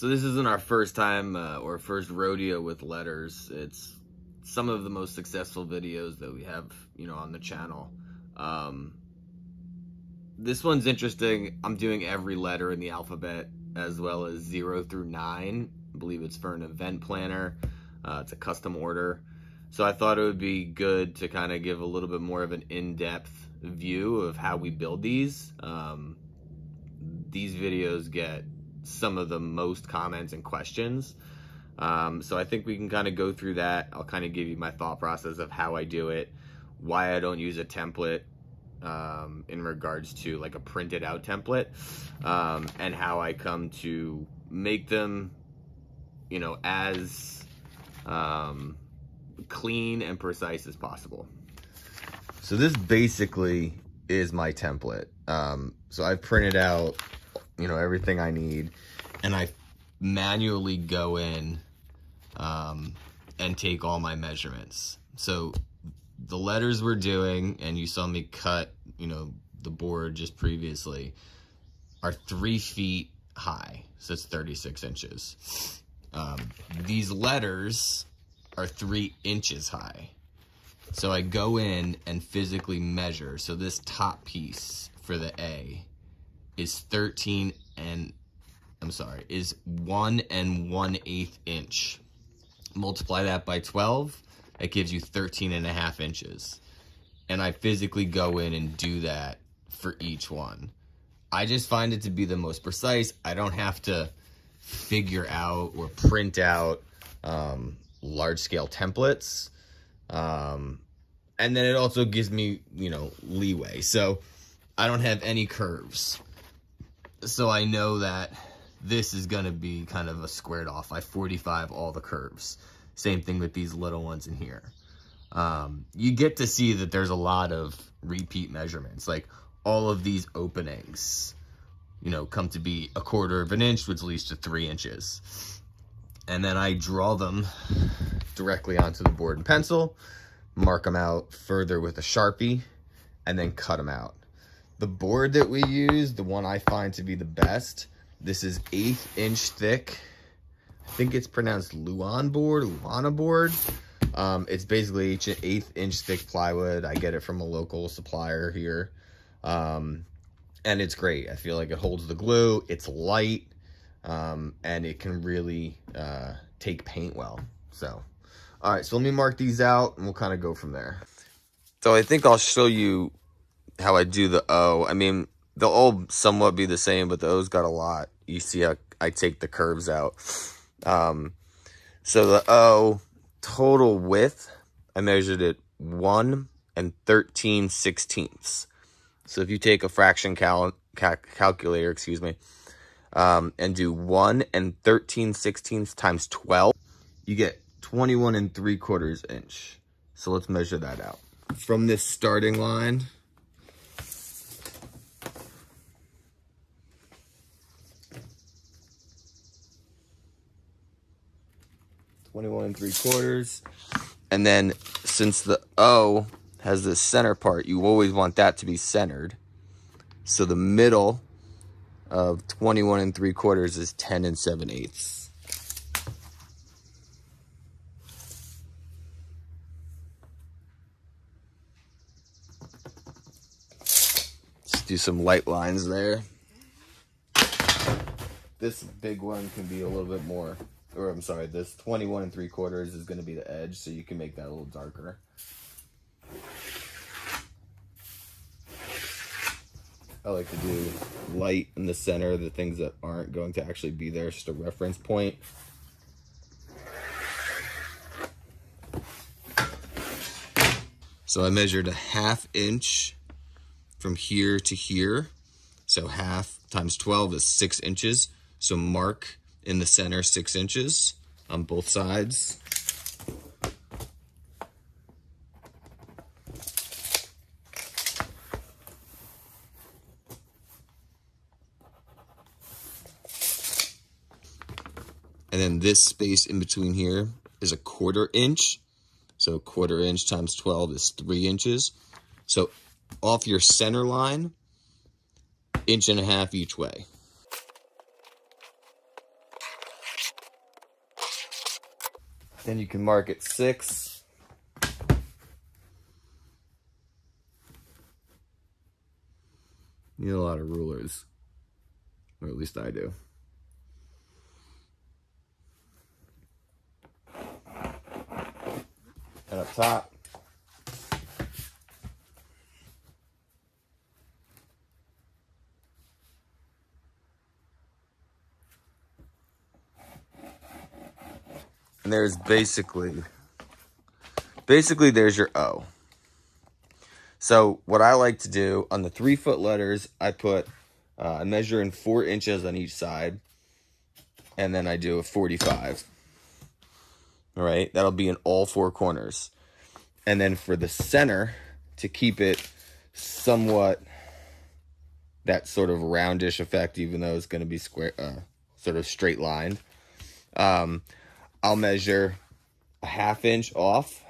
So this isn't our first time or first rodeo with letters. It's some of the most successful videos that we have, you know, on the channel. This one's interesting. I'm doing every letter in the alphabet as well as 0 through 9. I believe it's for an event planner. It's a custom order. So I thought it would be good to kind of give a little bit more of an in-depth view of how we build these. These videos get some of the most comments and questions. So I think we can kind of go through that. I'll kind of give you my thought process of how I do it, why I don't use a template in regards to like a printed out template, and how I come to make them, you know, as clean and precise as possible. So this basically is my template. So I've printed out, you know, everything I need, and I manually go in and take all my measurements. So the letters we're doing, and you saw me cut, you know, the board just previously, are 3 feet high. So it's 36 inches. These letters are 3 inches high. So I go in and physically measure. So this top piece for the A is 1 1/8 inch. Multiply that by 12, that gives you 13.5 inches. And I physically go in and do that for each one. I just find it to be the most precise. I don't have to figure out or print out large scale templates. And then it also gives me, you know, leeway. So I don't have any curves. So I know that this is going to be kind of a squared off. I 45 all the curves. Same thing with these little ones in here. You get to see that there's a lot of repeat measurements. Like all of these openings, you know, come to be 1/4 inch, which leads to 3 inches. And then I draw them directly onto the board and pencil, mark them out further with a Sharpie, and then cut them out. The board that we use, the one I find to be the best, this is 1/8 inch thick. I think it's pronounced Luana board. It's basically 1/8 inch thick plywood. I get it from a local supplier here. And it's great. I feel like it holds the glue. It's light. And it can really take paint well. So, all right, so let me mark these out and we'll kind of go from there. So I think I'll show you how I do the O. I mean, they'll all somewhat be the same, but the O's got a lot. You see how I take the curves out. So the O, total width, I measured it 1 13/16. So if you take a fraction calculator, excuse me, and do 1 13/16 times 12, you get 21 3/4 inch. So let's measure that out. From this starting line, (21 3/4), and then since the O has the center part, you always want that to be centered. So the middle of 21 3/4 is 10 7/8. Let's do some light lines there. This big one can be a little bit more, or I'm sorry, this 21 3/4 is going to be the edge, so you can make that a little darker. I like to do light in the center, the things that aren't going to actually be there, just a reference point. So I measured 1/2 inch from here to here. So 1/2 times 12 is 6 inches. So mark in the center 6 inches on both sides. And then this space in between here is 1/4 inch. So 1/4 inch times 12 is 3 inches. So off your center line, 1.5 inches each way. Then you can mark it 6. You need a lot of rulers, or at least I do. And up top, and there's basically there's your O. So what I like to do on the 3-foot letters, I measure in 4 inches on each side, and then I do a 45. All right, that'll be in all 4 corners. And then for the center, to keep it somewhat that sort of roundish effect, even though it's going to be square, sort of straight lined, I'll measure a 1/2 inch off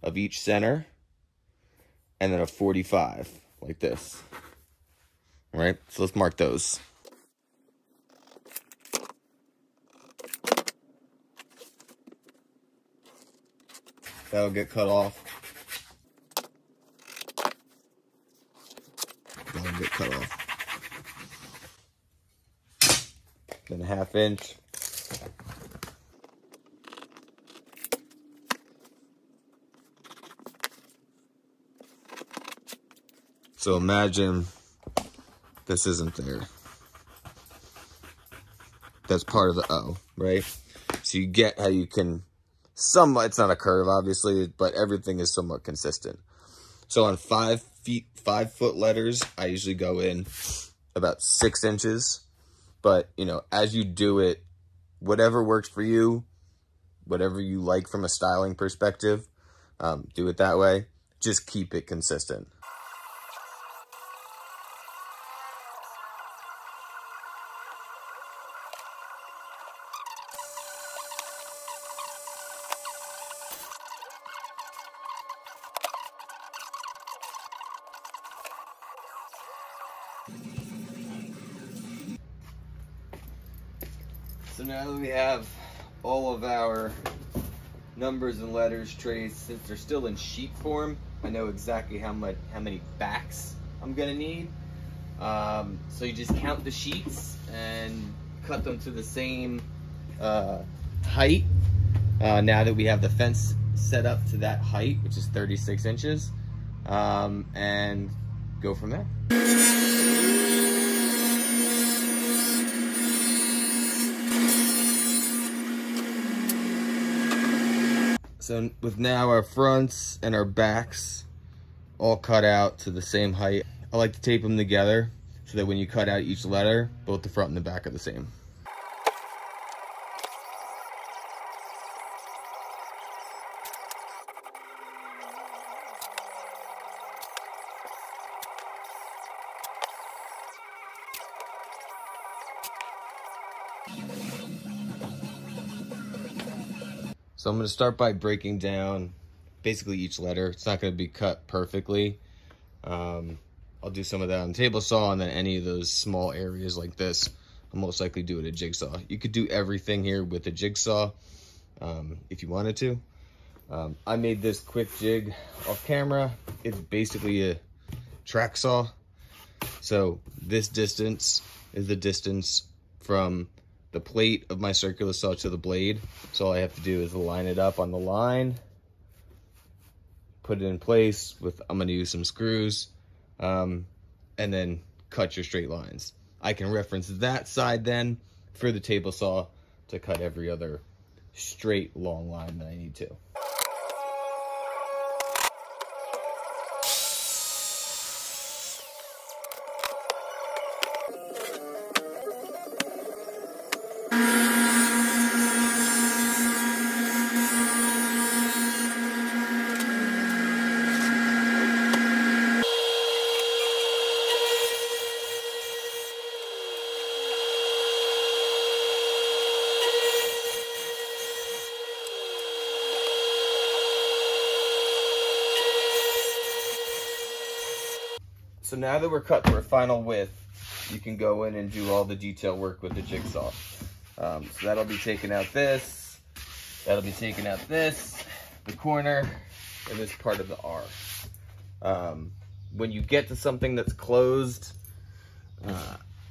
of each center, and then a 45, like this. All right, so let's mark those. That'll get cut off. That'll get cut off. Then a 1/2 inch. So imagine this isn't there. That's part of the O, right? So you get how you can somewhat, it's not a curve obviously, but everything is somewhat consistent. So on 5-foot letters, I usually go in about 6 inches. But, you know, as you do it, whatever works for you, whatever you like from a styling perspective, do it that way. Just keep it consistent. So now that we have all of our numbers and letters traced, since they're still in sheet form, I know exactly how many backs I'm gonna need. So you just count the sheets and cut them to the same height. Now that we have the fence set up to that height, which is 36 inches, and go from there. So with now our fronts and our backs all cut out to the same height, I like to tape them together so that when you cut out each letter, both the front and the back are the same. So I'm going to start by breaking down basically each letter. It's not going to be cut perfectly. I'll do some of that on the table saw, and then any of those small areas like this, I'll most likely do it a jigsaw. You could do everything here with a jigsaw if you wanted to. I made this quick jig off camera. It's basically a track saw. So this distance is the distance from the plate of my circular saw to the blade. So all I have to do is line it up on the line, put it in place with, I'm going to use some screws, and then cut your straight lines. I can reference that side then for the table saw to cut every other straight long line that I need to. So now that we're cut to our final width, you can go in and do all the detail work with the jigsaw. So that'll be taking out this, That'll be taking out this, the corner, and this part of the R. When you get to something that's closed,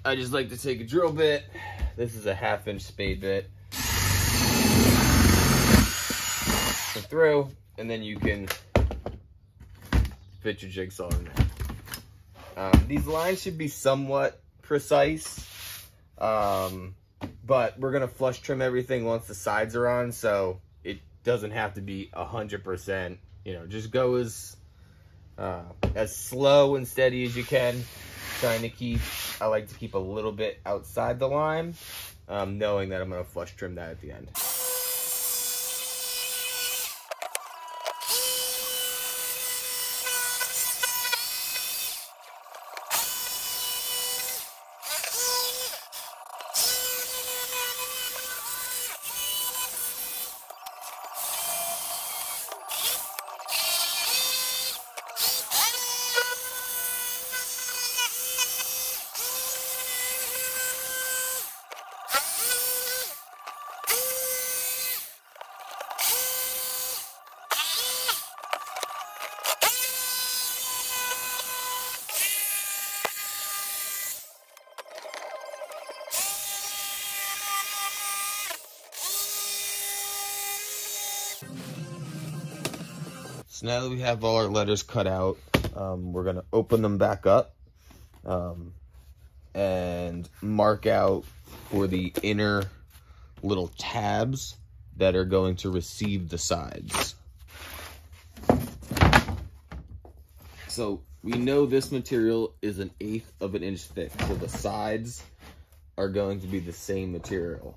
I just like to take a drill bit. This is a 1/2 inch spade bit. Go through, and then you can fit your jigsaw in there. These lines should be somewhat precise, but we're gonna flush trim everything once the sides are on, so it doesn't have to be 100%. You know, just go as slow and steady as you can. Trying to keep, I like to keep a little bit outside the line, knowing that I'm gonna flush trim that at the end. So now that we have all our letters cut out, we're gonna open them back up and mark out for the inner little tabs that are going to receive the sides. So we know this material is 1/8 of an inch thick, so the sides are going to be the same material.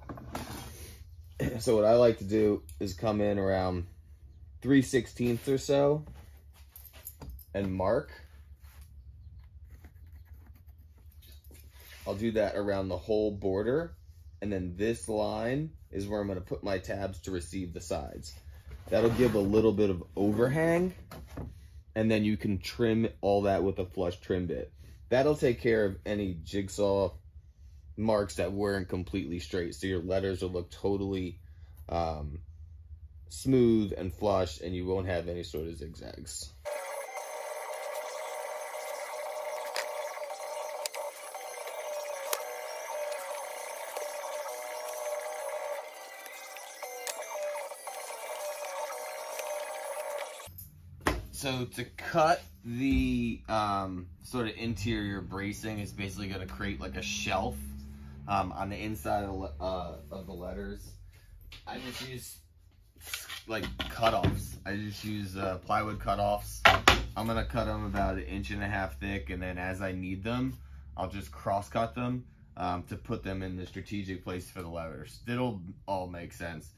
So what I like to do is come in around 3/16 or so and mark. I'll do that around the whole border, and then this line is where I'm going to put my tabs to receive the sides. That'll give a little bit of overhang, and then you can trim all that with a flush trim bit. That'll take care of any jigsaw marks that weren't completely straight, so your letters will look totally smooth and flush, and you won't have any sort of zigzags. So to cut the sort of interior bracing, is basically going to create like a shelf on the inside of the letters. I just use like cutoffs. I just use plywood cutoffs. I'm gonna cut them about 1.5 inches thick, and then as I need them, I'll just cross cut them to put them in the strategic place for the letters. It'll all make sense.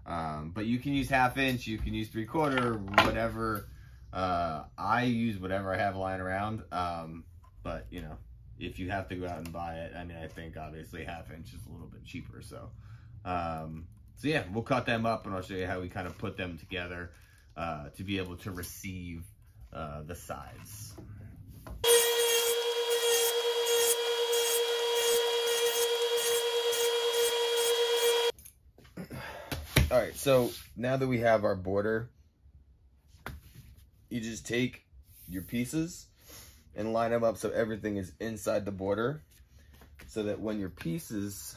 But you can use 1/2 inch, you can use 3/4, whatever. I use whatever I have lying around. But you know, if you have to go out and buy it, I mean, I think obviously 1/2 inch is a little bit cheaper. So yeah, we'll cut them up, and I'll show you how we kind of put them together to be able to receive the sides. All right, so now that we have our border, you just take your pieces and line them up so everything is inside the border, so that when your pieces,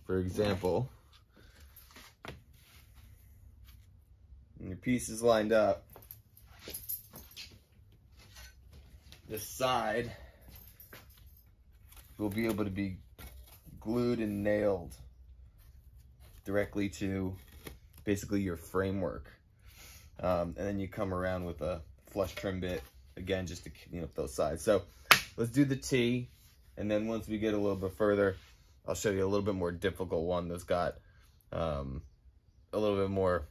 for example, when your piece is lined up, the side will be able to be glued and nailed directly to basically your framework. And then you come around with a flush trim bit, again, just to clean up those sides. So let's do the T, and then once we get a little bit further, I'll show you a little bit more difficult one that's got a little bit more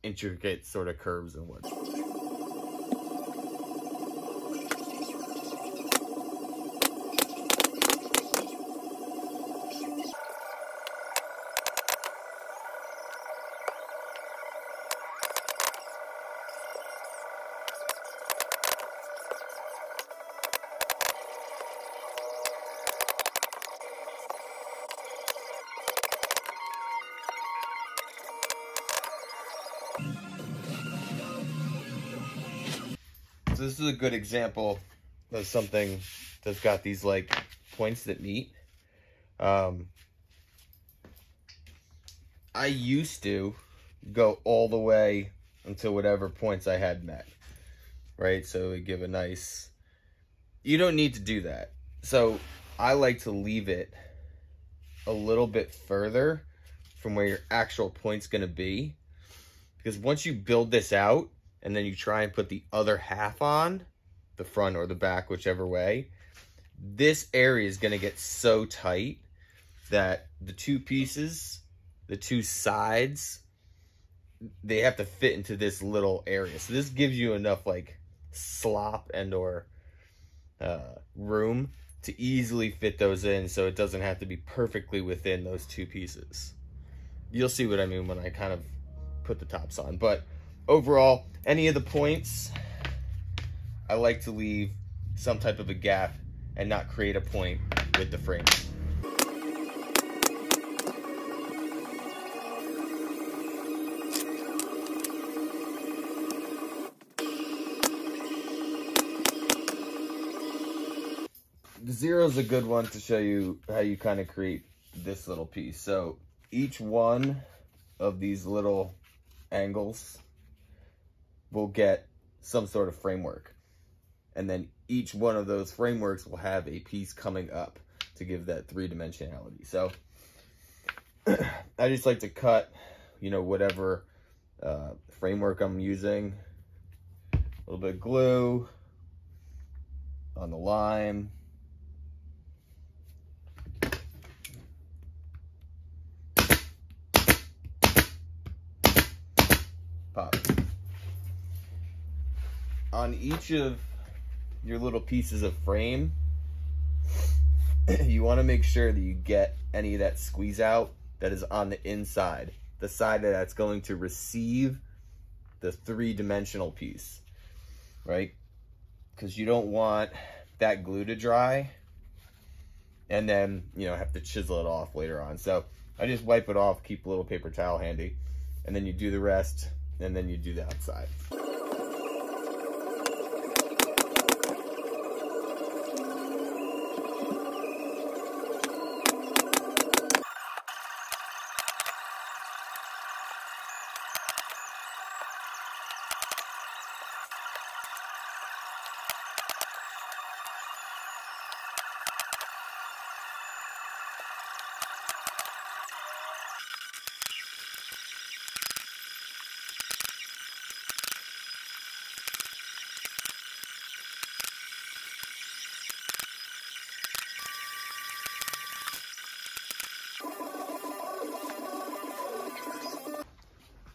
intricate sort of curves and what. So this is a good example of something that's got these like points that meet. I used to go all the way until whatever points I had met, right? So we give a nice, you don't need to do that. So I like to leave it a little bit further from where your actual point's gonna be, because once you build this out and then you try and put the other half on, the front or the back, whichever way, this area is gonna get so tight that the two pieces, the two sides, they have to fit into this little area. So this gives you enough like slop and or room to easily fit those in, so it doesn't have to be perfectly within those two pieces. You'll see what I mean when I kind of put the tops on. But overall, any of the points, I like to leave some type of a gap and not create a point with the frame. The zero is a good one to show you how you kind of create this little piece. So each one of these little angles will get some sort of framework. And then each one of those frameworks will have a piece coming up to give that three-dimensionality. So I just like to cut, you know, whatever framework I'm using. A little bit of glue on the lime. Pop. On each of your little pieces of frame, you want to make sure that you get any of that squeeze out that is on the inside, the side that's going to receive the three-dimensional piece, right? Because you don't want that glue to dry and then, you know, have to chisel it off later on. So I just wipe it off, keep a little paper towel handy, and then you do the rest, and then you do the outside.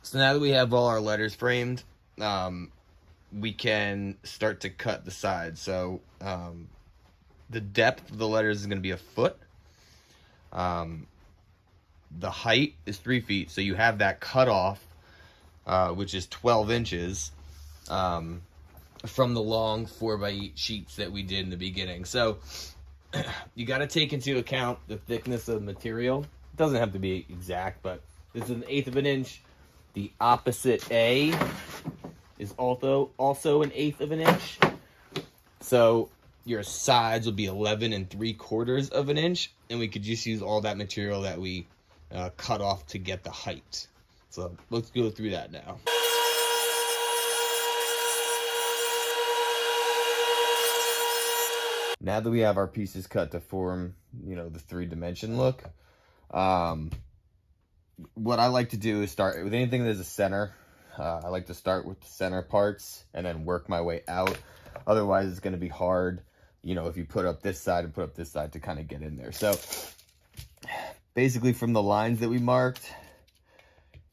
So now that we have all our letters framed, we can start to cut the sides. So the depth of the letters is going to be 1 foot. The height is 3 feet. So you have that cut off, which is 12 inches from the long 4x8 sheets that we did in the beginning. So you got to take into account the thickness of the material. It doesn't have to be exact, but this is 1/8 of an inch. The opposite A is also 1/8 of an inch. So your sides will be 11 3/4 of an inch, and we could just use all that material that we cut off to get the height. So let's go through that now. Now that we have our pieces cut to form, you know, the 3-dimension look, what I like to do is start with anything that is a center. I like to start with the center parts and then work my way out. Otherwise, it's going to be hard, you know, if you put up this side and put up this side to kind of get in there. So basically from the lines that we marked,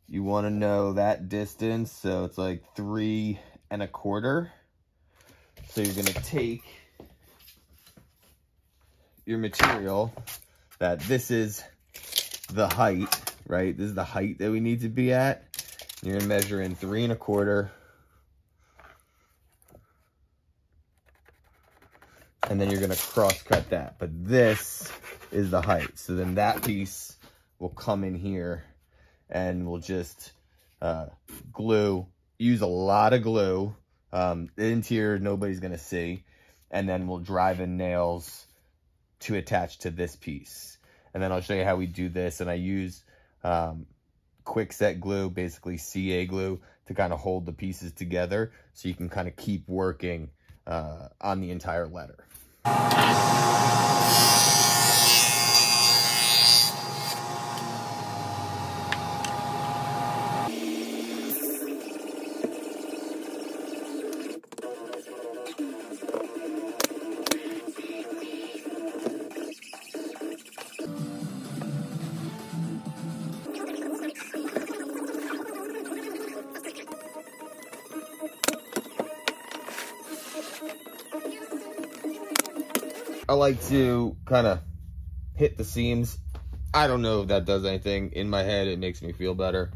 you want to know that distance. So it's like 3 1/4. So you're going to take your material, that this is the height, right? This is the height that we need to be at. You're gonna measure in 3 1/4. And then you're gonna cross cut that. But this is the height. So then that piece will come in here and we'll just glue, use a lot of glue The interior, nobody's going to see. And then we'll drive in nails to attach to this piece. And then I'll show you how we do this. And I use quick set glue, basically CA glue, to kind of hold the pieces together so you can kind of keep working on the entire letter. I like to kind of hit the seams. I don't know if that does anything. In my head, it makes me feel better.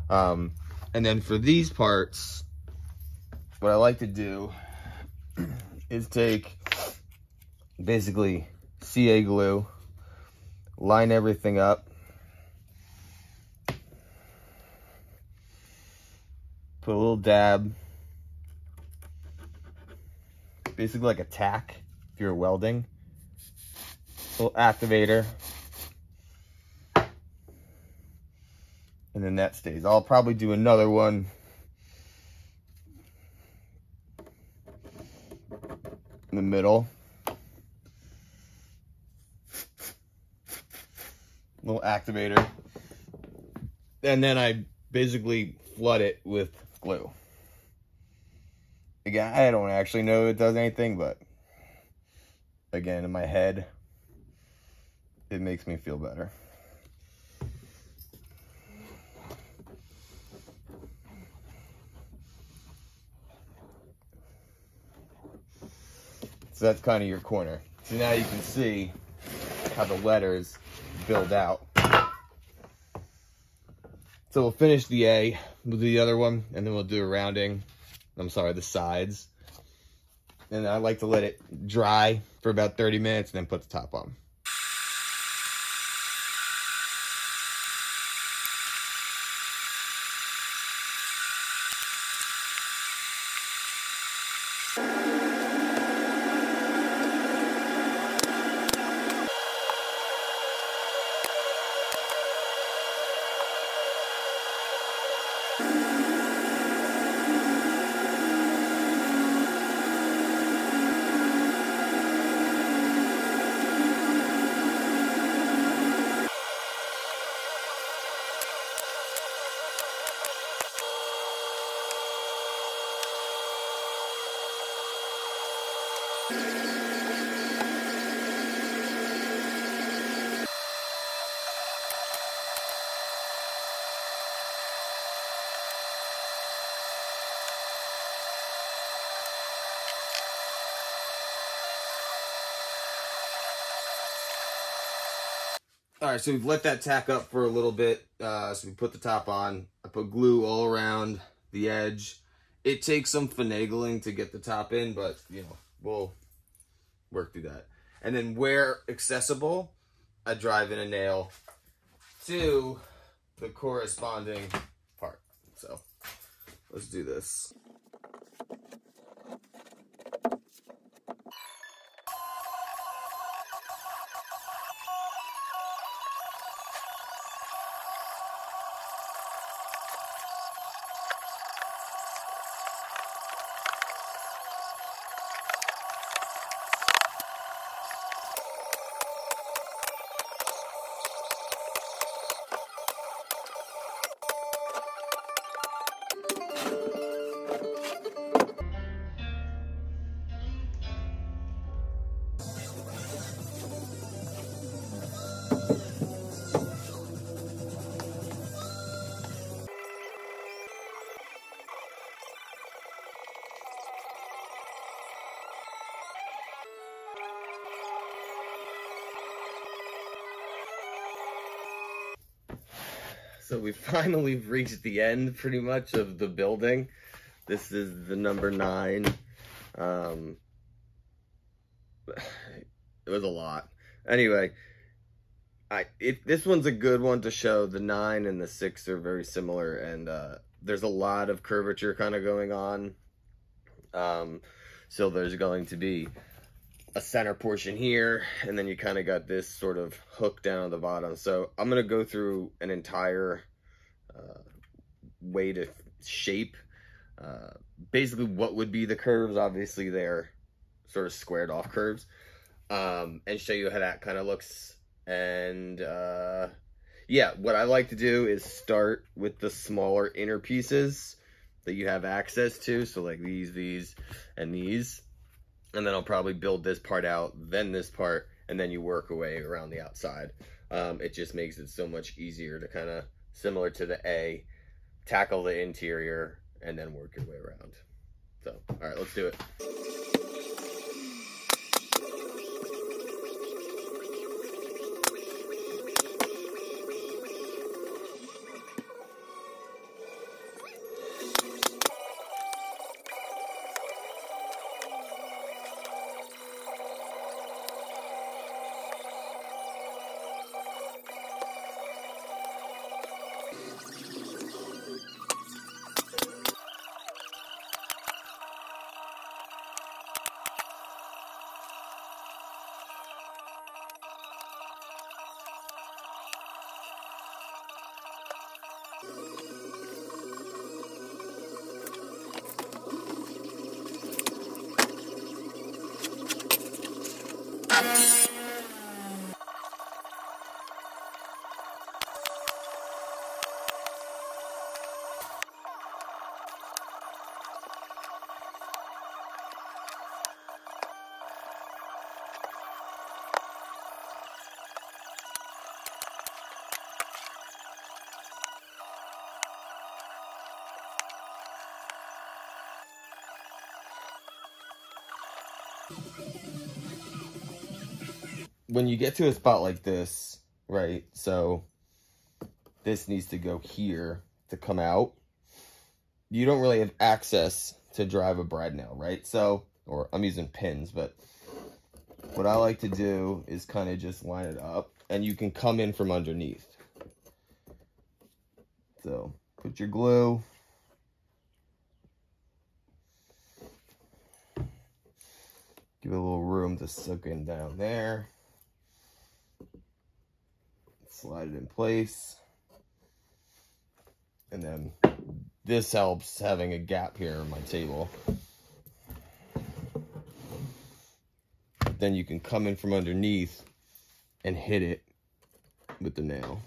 And then for these parts, what I like to do is take basically CA glue, line everything up, put a little dab, basically like a tack if you're welding, little activator, and then that stays. I'll probably do another one in the middle, little activator, and then I basically flood it with glue. Again, I don't actually know if it does anything, but again, in my head, it makes me feel better. So that's kind of your corner. So now you can see how the letters build out. So we'll finish the A, we'll do the other one, and then we'll do a rounding. I'm sorry, the sides. And I like to let it dry for about 30 minutes and then put the top on. All right, so we've let that tack up for a little bit. So we put the top on. I put glue all around the edge. It takes some finagling to get the top in, but you know, we'll work through that. And then where accessible, I drive in a nail to the corresponding part. So let's do this. So we finally reached the end, pretty much, of the building. This is the number 9. It was a lot. Anyway, this one's a good one to show. The 9 and the 6 are very similar, and there's a lot of curvature kind of going on. So there's going to be a center portion here, and then you kind of got this sort of hook down at the bottom. So I'm going to go through an entire way to shape basically what would be the curves. Obviously they're sort of squared off curves, and show you how that kind of looks. And yeah, what I like to do is start with the smaller inner pieces that you have access to, so like these and these, and then I'll probably build this part out, then this part, and then you work away around the outside. It just makes it so much easier to kind of, similar to the A, tackle the interior and then work your way around. So, all right, let's do it. When you get to a spot like this, right, so this needs to go here to come out, you don't really have access to drive a brad nail, right? So, or I'm using pins, but what I like to do is kind of just line it up, and you can come in from underneath. So put your glue, give it a little room to soak in down there. Slide it in place. And then this helps having a gap here on my table. Then you can come in from underneath and hit it with the nail.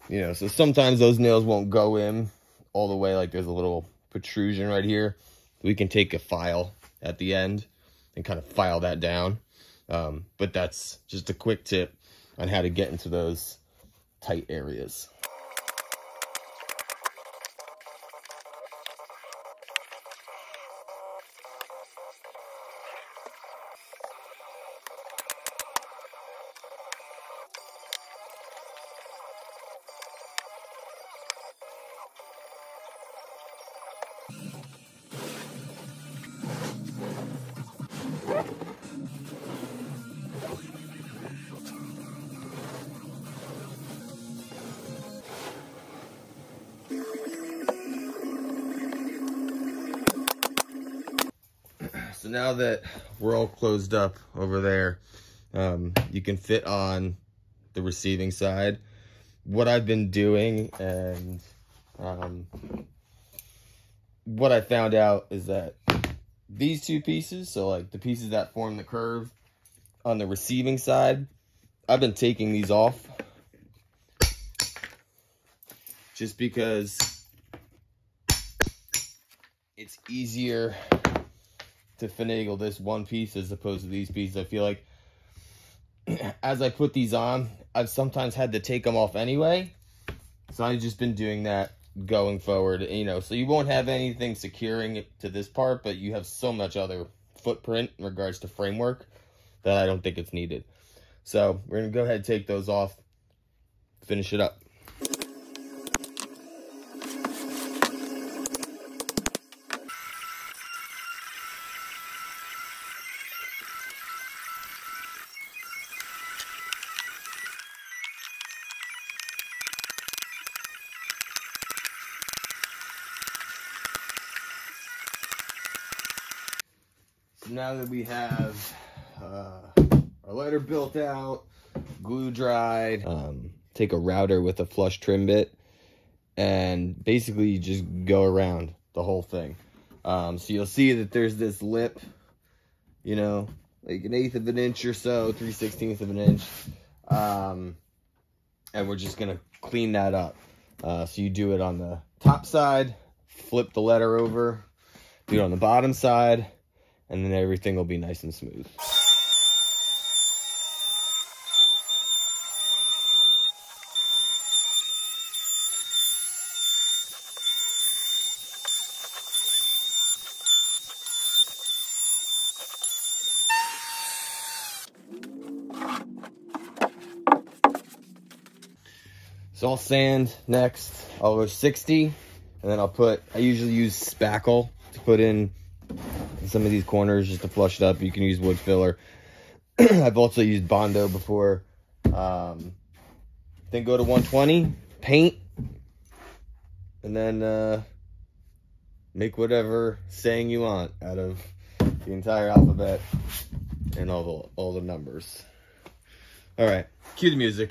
You know, so sometimes those nails won't go in all the way, like there's a little protrusion right here. We can take a file at the end and kind of file that down. But that's just a quick tip on how to get into those tight areas. So now that we're all closed up over there, you can fit on the receiving side. What I've been doing and what I found out is that these two pieces, so like the pieces that form the curve on the receiving side, I've been taking these off just because it's easier to finagle this one piece as opposed to these pieces. I feel like as I put these on, I've sometimes had to take them off anyway. So I've just been doing that going forward, you know, so you won't have anything securing it to this part, but you have so much other footprint in regards to framework that I don't think it's needed. So we're gonna go ahead and take those off, finish it up. now that we have our letter built out, glue dried, take a router with a flush trim bit, and basically you just go around the whole thing. So you'll see that there's this lip, you know, like 1/8 of an inch or so, 3/16 of an inch. And we're just gonna clean that up. So you do it on the top side, flip the letter over, do it on the bottom side, and then everything will be nice and smooth. So I'll sand next. I'll go 60, and then I usually use spackle to put in some of these corners just to flush it up. You can use wood filler. I've also used Bondo before. Then go to 120, paint, and then make whatever saying you want out of the entire alphabet and all the numbers. All right, cue the music.